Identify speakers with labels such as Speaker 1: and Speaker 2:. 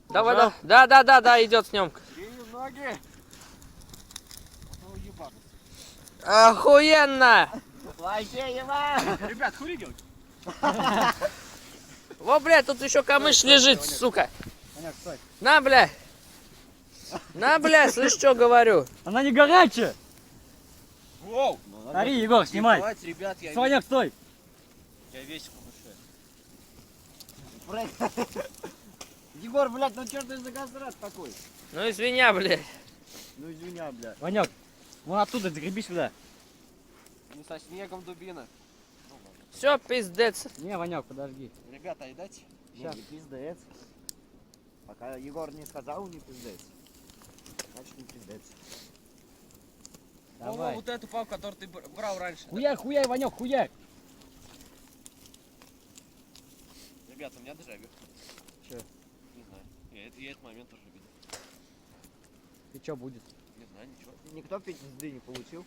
Speaker 1: Давай, да, идет съемка.
Speaker 2: Ноги.
Speaker 1: Охуенно!
Speaker 2: Вообще ебать. Ребят, хули делать?
Speaker 1: Во, блядь, тут еще камыш лежит, сука.
Speaker 2: Ваняк, стой.
Speaker 1: На, бля. На, бля, слышь, что говорю?
Speaker 3: Она не горячая!
Speaker 2: Воу.
Speaker 3: Смотри, Егор, снимай.
Speaker 2: Ребят, я
Speaker 3: Ваняк, стой!
Speaker 2: весь в душе. Егор, блядь, ну что ты за газрат такой?
Speaker 1: Ну, извиня, блядь.
Speaker 2: Ну извиня, блядь.
Speaker 3: Ваняк, вон оттуда загреби сюда.
Speaker 2: Не со снегом дубина.
Speaker 1: Все, пиздец.
Speaker 3: Не, Ваняк, подожди.
Speaker 2: Ребята, и дайте?
Speaker 3: Щас.
Speaker 2: Не пиздец. Пока Егор не сказал, не пиздец. Значит, не пиздец.
Speaker 3: Давай.
Speaker 2: Вот эту палку, которую ты брал раньше.
Speaker 3: Хуяй, хуяй, Ванек, хуяй!
Speaker 2: Ребята, у меня дежавю.
Speaker 3: Че?
Speaker 2: Не знаю. Я этот момент уже видел.
Speaker 3: Ты что будет?
Speaker 2: Не знаю, ничего. Никто пизды не получил.